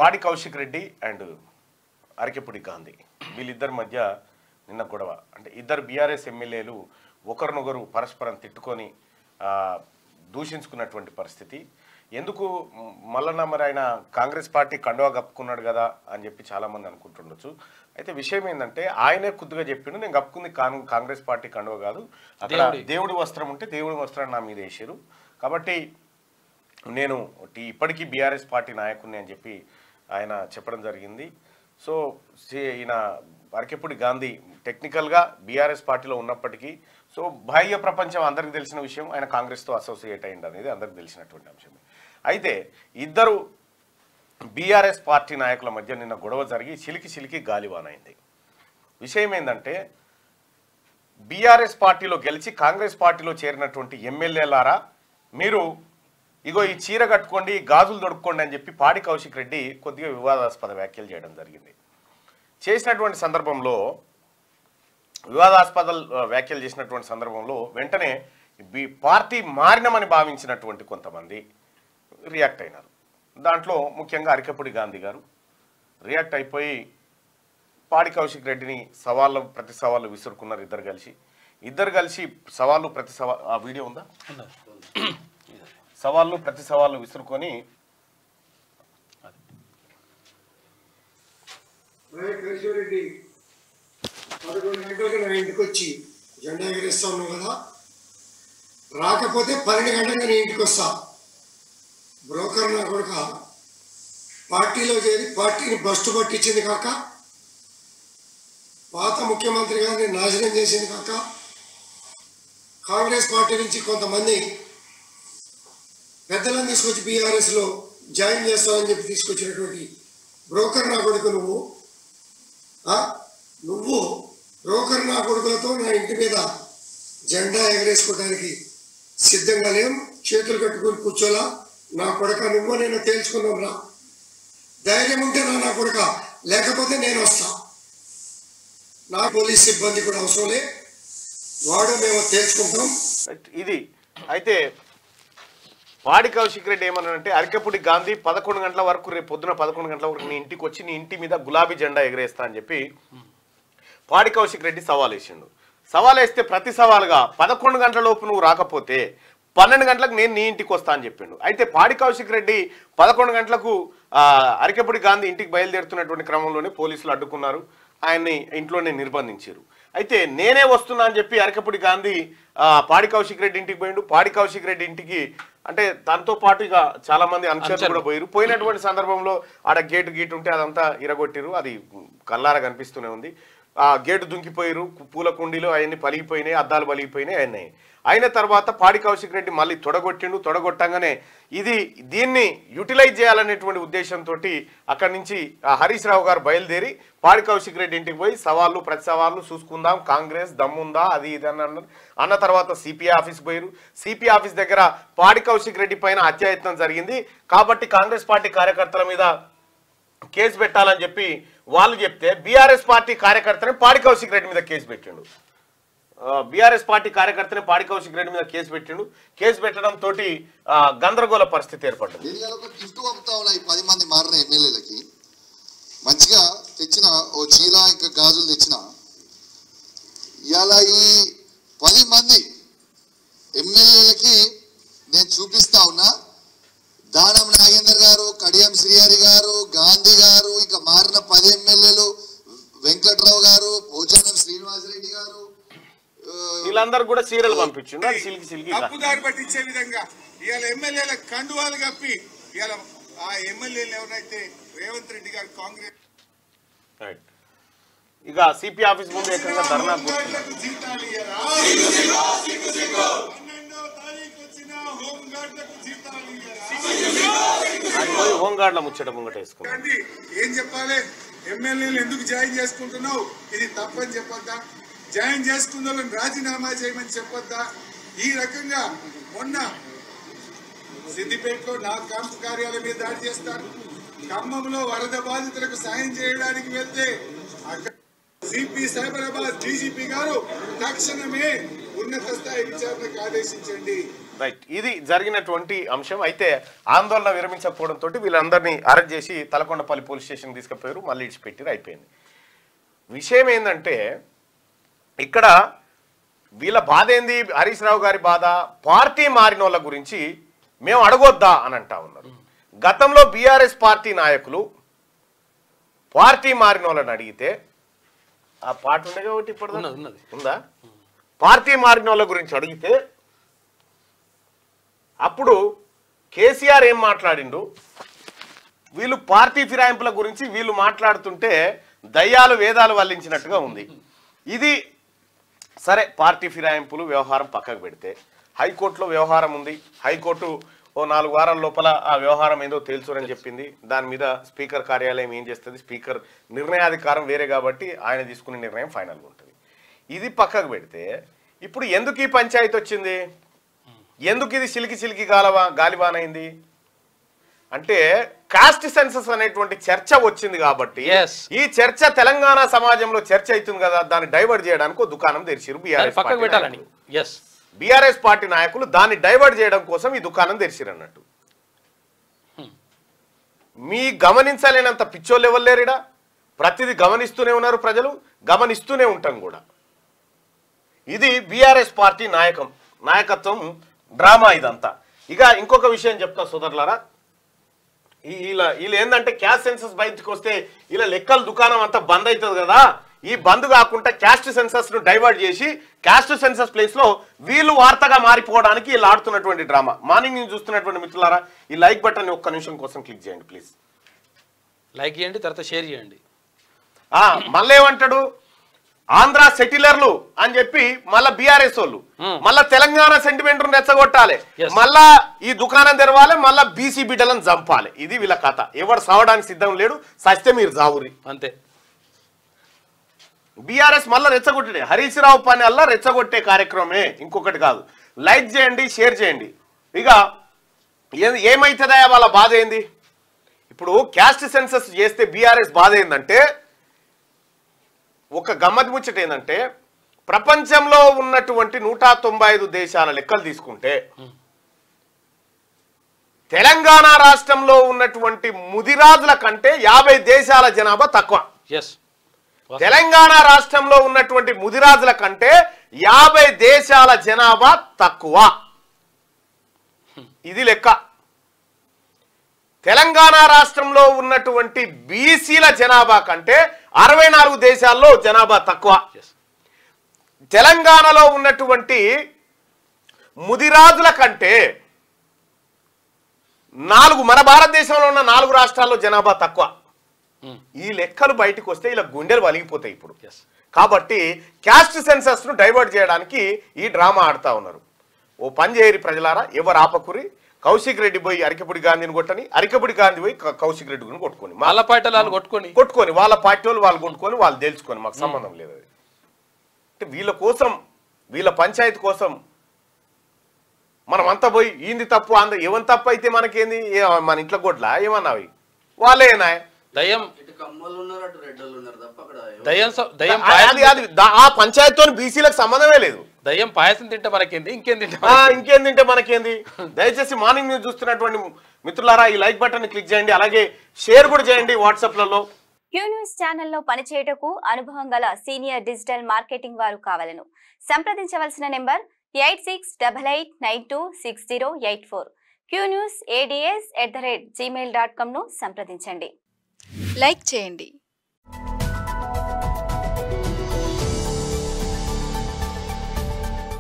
పాడి కౌశిక్ రెడ్డి అండ్ అరకెపుడి గాంధీ వీళ్ళిద్దరి మధ్య నిన్న గొడవ. అంటే ఇద్దరు బీఆర్ఎస్ ఎమ్మెల్యేలు ఒకరినొకరు పరస్పరం తిట్టుకొని దూషించుకున్నటువంటి పరిస్థితి. ఎందుకు మల్లన్న మరి ఆయన కాంగ్రెస్ పార్టీ కండువా కప్పుకున్నాడు కదా అని చెప్పి చాలామంది అనుకుంటుండొచ్చు. అయితే విషయం ఏంటంటే ఆయనే కొద్దిగా చెప్పిండు, నేను కప్పుకుంది కాంగ్రెస్ పార్టీ కండువా కాదు, అక్కడ దేవుడి వస్త్రం ఉంటే దేవుడి వస్త్రాన్ని నా మీద వేసారు, కాబట్టి నేను ఇప్పటికీ బీఆర్ఎస్ పార్టీ నాయకుడిని అని చెప్పి ఆయన చెప్పడం జరిగింది. సో ఈయన అరకెపుడి గాంధీ టెక్నికల్గా బీఆర్ఎస్ పార్టీలో ఉన్నప్పటికీ సో బాహ్య ప్రపంచం అందరికీ తెలిసిన విషయం, ఆయన కాంగ్రెస్తో అసోసియేట్ అయ్యింది అనేది అందరికి తెలిసినటువంటి అంశమే. అయితే ఇద్దరు బీఆర్ఎస్ పార్టీ నాయకుల మధ్య నిన్న గొడవ జరిగి చిలికి గాలివానైంది. విషయం ఏంటంటే బీఆర్ఎస్ పార్టీలో గెలిచి కాంగ్రెస్ పార్టీలో చేరినటువంటి ఎమ్మెల్యేలారా మీరు ఇగో ఈ చీర కట్టుకోండి, గాజులు దొడుక్కోండి అని చెప్పి పాడి కౌశిక్ రెడ్డి కొద్దిగా వివాదాస్పద వ్యాఖ్యలు చేయడం జరిగింది. చేసినటువంటి సందర్భంలో వివాదాస్పద వ్యాఖ్యలు చేసినటువంటి సందర్భంలో వెంటనే పార్టీ మారినమని భావించినటువంటి కొంతమంది రియాక్ట్ అయినారు. దాంట్లో ముఖ్యంగా అరకెపుడి గాంధీ గారు రియాక్ట్ అయిపోయి పాడి కౌశిక్ రెడ్డిని ప్రతి సవాళ్ళు విసురుకున్నారు. ఇద్దరు కలిసి సవాళ్ళు ప్రతి సవాల్, ఆ వీడియో ఉందా, సవాళ్ళు ప్రతి సవాళ్ళు విసురుకొని రెడ్డి 11 గంటలకు నా ఇంటికి వచ్చి జెండా ఎగరేస్తా ఉన్నావు కదా, రాకపోతే 12 గంటలకు నేను ఇంటికి వస్తా. బ్రోకర్ నా కొడుక పార్టీలో చేరి పార్టీని బస్టు పట్టించింది కాక, పాత ముఖ్యమంత్రి గారిని నాశనం చేసింది కాక, కాంగ్రెస్ పార్టీ నుంచి కొంతమంది పెద్దలను తీసుకొచ్చి బీఆర్ఎస్లో జాయిన్ చేస్తామని చెప్పి తీసుకొచ్చినటువంటి బ్రోకర్ నా కొడుకు నువ్వు బ్రోకర్ నా కొడుకులతో నా ఇంటి మీద జెండా ఎగరేసుకోవడానికి సిద్ధంగా లేం, చేతులు కట్టుకుని కూర్చోలా. నా కొడుక నువ్వు నేను తేల్చుకున్నాం రా, ధైర్యం ఉంటే నా కొడుక, లేకపోతే నేను వస్తా. నా పోలీస్ సిబ్బంది కూడా అవసరం లే, వాడు మేము తేల్చుకుంటాం. ఇది అయితే పాడి కౌశిక్ రెడ్డి ఏమన్నాడంటే అరకెపుడి గాంధీ 11 గంటల వరకు, రేపు పొద్దున 11 గంటల వరకు నీ ఇంటికి వచ్చి నీ ఇంటి మీద గులాబీ జెండా ఎగరేస్తా అని చెప్పి పాడి కౌశిక్ రెడ్డి సవాల్ వేసిండు. సవాల్ వేస్తే ప్రతి సవాలుగా 11 గంటల లోపు నువ్వు రాకపోతే 12 గంటలకు నేను నీ ఇంటికి వస్తా అని చెప్పిండు. అయితే పాడి కౌశిక్ రెడ్డి 11 గంటలకు అరకెపుడి గాంధీ ఇంటికి బయలుదేరుతున్నటువంటి క్రమంలోనే పోలీసులు అడ్డుకున్నారు, ఆయన్ని ఇంట్లోనే నిర్బంధించారు. అయితే నేనే వస్తున్నా అని చెప్పి అరకెపుడి గాంధీ పాడి కౌశిక్ రెడ్డి ఇంటికి పోయిండు. పాడి కౌశిక్ రెడ్డి ఇంటికి అంటే తనతో పాటు ఇక చాలా మంది అనుచరులు కూడా పోయినటువంటి సందర్భంలో ఆడ గేటు ఉంటే అదంతా ఇరగొట్టిరు, అది కల్లారా కనిపిస్తూనే ఉంది. ఆ గేటు దుంకిపోయారు, పూల కుండీలు అవన్నీ పలిగిపోయినాయి, అద్దాలు పలిగిపోయినాయి. అవన్నీ అయిన తర్వాత పాడి కౌశిక్ రెడ్డి మళ్ళీ తొడగొట్టంగానే దీన్ని యూటిలైజ్ చేయాలనేటువంటి ఉద్దేశంతో అక్కడి నుంచి హరీష్ రావు గారు బయలుదేరి పాడి కౌశిక్ రెడ్డి ఇంటికి పోయి సవాళ్ళు ప్రతి సవాళ్ళు చూసుకుందాం, కాంగ్రెస్ దమ్ముందా అది ఇది అన్న తర్వాత సిపిఐ ఆఫీస్ పోయారు. సిపిఐ ఆఫీస్ దగ్గర పాడి కౌశిక్ రెడ్డి పైన హత్యాయత్నం జరిగింది కాబట్టి కాంగ్రెస్ పార్టీ కార్యకర్తల మీద కేసు పెట్టాలని చెప్పి వాళ్ళు చెప్తే బీఆర్ఎస్ పార్టీ కార్యకర్తని పాడి కౌశిక్ రెడ్డి మీద కేసు పెట్టిండు. బీఆర్ఎస్ పార్టీ కార్యకర్తని పాడి కౌశిక్ రెడ్డి మీద కేసు పెట్టిండు. కేసు పెట్టడంతో గందరగోళ పరిస్థితి ఏర్పడ్డది. 10 మంది మారిన ఎమ్మెల్యేలకి మంచిగా తెచ్చిన ఓ చీర ఇంకా గాజులు తెచ్చిన ఇలా ఈ 10 మంది ఎమ్మెల్యేలకి నేను చూపిస్తా ఉన్నా. దానం నాగేందర్ గారు, కడియం శ్రీహరి గారు, గాంధీ గారు, ఇంకా మారిన 10 ఎమ్మెల్యేలు, వెంకట్రావు గారు, పోచారం శ్రీనివాసరెడ్డి గారు, వీళ్ళందరూ కూడా సీరియల్ పంపించిండు. అది సిల్కి తప్పుదారి పట్టించే విధంగా ఇవాళ ఎమ్మెల్యేల కండువాలు కప్పి ఇవాళ ఆ ఎమ్మెల్యేలు ఎవరైతే రేవంత్ రెడ్డి గారు కాంగ్రెస్ ఇక సిపి ఆఫీస్ ముందు ఏకంగా ధర్నా హోంగార్డ్ల ముచ్చట ముంగట వేసుకోండి. ఏం చెప్పాలి, ఎమ్మెల్యేలు ఎందుకు జాయిన్ చేసుకుంటున్నావు, ఇది తప్పని చెప్పొద్దా, జాయిన్ చేసుకున్న వాళ్ళని రాజీనామా చేయమని చెప్పొద్దా. ఈ రకంగా మొన్న సిద్దిపేటలో నా క్యాంపు కార్యాలయం మీద దాడి చేస్తారు, ఖమ్మంలో వరద బాధితులకు సాయం చేయడానికి వెళ్తే అక్కడ సిపి సైబరాబాద్ డీజీపీ గారు తక్షణమే ఉన్నత స్థాయి విచారణకు ఆదేశించండి. రైట్, ఇది జరిగినటువంటి అంశం. అయితే ఆందోళన విరమించకపోవడంతో వీళ్ళందరినీ అరెస్ట్ చేసి తలకొండపల్లి పోలీస్ స్టేషన్ తీసుకుపోయారు, మళ్ళీ ఇడిచిపెట్టారు, అయిపోయింది. విషయం ఏంటంటే ఇక్కడ వీళ్ళ బాధ ఏంది, హరీష్ రావు గారి బాధ, పార్టీ మారిన వాళ్ళ గురించి మేము అడగొద్దా అని అంటా ఉన్నారు. గతంలో బీఆర్ఎస్ పార్టీ నాయకులు పార్టీ మారిన వాళ్ళని అడిగితే, ఆ పాట ఉండగా ఒకటి ఇప్పుడు ఉందా, పార్టీ మారిన వాళ్ళ గురించి అడిగితే అప్పుడు కేసీఆర్ ఏం మాట్లాడిండు, వీళ్ళు పార్టీ ఫిరాయింపుల గురించి వీళ్ళు మాట్లాడుతుంటే దయ్యాలు వేదాలు వల్లించినట్టుగా ఉంది. ఇది సరే, పార్టీ ఫిరాయింపులు వ్యవహారం పక్కకు పెడితే హైకోర్టులో వ్యవహారం ఉంది. హైకోర్టు ఓ 4 వారాల లోపల ఆ వ్యవహారం ఏదో తేల్చురని చెప్పింది. దాని మీద స్పీకర్ కార్యాలయం ఏం చేస్తుంది, స్పీకర్ నిర్ణయాధికారం వేరే కాబట్టి ఆయన తీసుకునే నిర్ణయం ఫైనల్గా ఉంటుంది. ఇది పక్కకు పెడితే ఇప్పుడు ఎందుకు ఈ పంచాయతీ వచ్చింది, ఎందుకు ఇది సిలికి గాలివానైంది అంటే కాస్ట్ సెన్సస్ అనేటువంటి చర్చ వచ్చింది కాబట్టి, ఈ చర్చ తెలంగాణ సమాజంలో చర్చ అవుతుంది కదా, దాన్ని డైవర్ట్ చేయడానికి దుకాణం తెరిచారు బీఆర్ఎస్ పార్టీ నాయకులు. దాన్ని డైవర్ట్ చేయడం కోసం ఈ దుకాణం తెరిచారు అన్నట్టు. మీ గమనించలేనంత పిచ్చోళ్ళు ఎవరు లేరుడా, ప్రతిదీ గమనిస్తూనే ఉన్నారు ప్రజలు, గమనిస్తూనే ఉంటాం కూడా. ఇది బీఆర్ఎస్ పార్టీ నాయకత్వం డ్రామా ఇదంతా. ఇక ఇంకొక విషయం చెప్తా సోదరులారా, వీళ్ళు ఏంటంటే క్యాస్ట్ సెన్సస్ బయటకు వస్తే ఇలా లెక్కల దుకాణం అంతా బంద్ అవుతుంది కదా, ఈ బంద్ కాకుండా క్యాస్ట్ సెన్సస్ ను డైవర్ట్ చేసి క్యాస్ట్ సెన్సస్ ప్లేస్ లో వీళ్ళు వార్తగా మారిపోవడానికి వీళ్ళు ఆడుతున్నటువంటి డ్రామా. మార్నింగ్ న్యూస్ చూస్తున్నటువంటి మిత్రులారా, ఈ లైక్ బటన్ ఒక్క నిమిషం కోసం క్లిక్ చేయండి ప్లీజ్. లైక్ చేయండి, తర్వాత షేర్ చేయండి. మళ్ళీ ఏమంటాడు, ఆంధ్ర సెటిలర్లు అని చెప్పి మళ్ళా బీఆర్ఎస్ వాళ్ళు మళ్ళా తెలంగాణ సెంటిమెంట్ రెచ్చగొట్టాలి, మళ్ళా ఈ దుకాణం తెరవాలి, మళ్ళా బీసీ బిడ్డలను చంపాలి. ఇది వీళ్ళ కథ. ఎవరు సావడానికి సిద్ధం లేడు, సస్తే మీరు జావురి అంతే. బీఆర్ఎస్ మళ్ళా రెచ్చగొట్టే, హరీష్ రావు పని వల్ల రెచ్చగొట్టే కార్యక్రమమే, ఇంకొకటి కాదు. లైక్ చేయండి, షేర్ చేయండి. ఇక ఏమైతుందా వాళ్ళ బాధ ఏంది, ఇప్పుడు క్యాస్ట్ సెన్సస్ చేస్తే బీఆర్ఎస్ బాధ ఏంటంటే, ఒక గమ్మత్ ముచ్చట ఏంటంటే, ప్రపంచంలో ఉన్నటువంటి 195 దేశాల లెక్కలు తీసుకుంటే తెలంగాణ రాష్ట్రంలో ఉన్నటువంటి ముదిరాజుల కంటే 50 దేశాల జనాభా తక్కువ. తెలంగాణ రాష్ట్రంలో ఉన్నటువంటి ముదిరాజుల కంటే 50 దేశాల జనాభా తక్కువ. ఇది లెక్క. తెలంగాణ రాష్ట్రంలో ఉన్నటువంటి బీసీల జనాభా కంటే 64 దేశాల్లో జనాభా తక్కువ. తెలంగాణలో ఉన్నటువంటి ముదిరాజుల కంటే మన భారతదేశంలో ఉన్న 4 రాష్ట్రాల్లో జనాభా తక్కువ. ఈ లెక్కలు బయటకు వస్తే ఇలా గుండెలు వలిగిపోతాయి ఇప్పుడు. కాబట్టి క్యాస్ట్ సెన్సస్ ను డైవర్ట్ చేయడానికి ఈ డ్రామా ఆడుతా ఉన్నారు. ఓ పని చేయరి ప్రజలారా, ఎవరు ఆపకురి. కౌశిక్ రెడ్డి పోయి అరికపుడి గాంధీని కొట్టని, అరికపుడి గాంధీ పోయి కౌశిక్ రెడ్డిని కొట్టుకొని, వాళ్ళ పార్టీ వాళ్ళు కొట్టుకొని వాళ్ళ పార్టీ వాళ్ళు కొట్టుకొని వాళ్ళు తెలుసుకొని, మాకు సంబంధం లేదు. అది అంటే వీళ్ళ కోసం, వీళ్ళ పంచాయతీ కోసం మనం అంతా పోయి ఈంది తప్పు ఏమని తప్పు అయితే మనకేంది, మన ఇంట్లో గొడ్ల ఏమన్నావి వాళ్ళేనా ఆ పంచాయతీతో బీసీలకు సంబంధమే లేదు. దయ్యం పాయసం తింటే మనకేంది, ఇంకేం తింటే మనకేంది. దయచేసి మార్నింగ్ న్యూస్ చూస్తున్నటువంటి మిత్రులారా, ఈ లైక్ బటన్ క్లిక్ చేయండి, అలాగే షేర్ కూడా చేయండి వాట్సాప్లలో. క్యూ న్యూస్ ఛానల్లో పనిచేయటకు అనుభవం గల సీనియర్ డిజిటల్ మార్కెటింగ్ వారు కావాలను సంప్రదించవలసిన నెంబర్ 8688926084. qnewsads@gmail.com ను సంప్రదించండి. లైక్ చేయండి.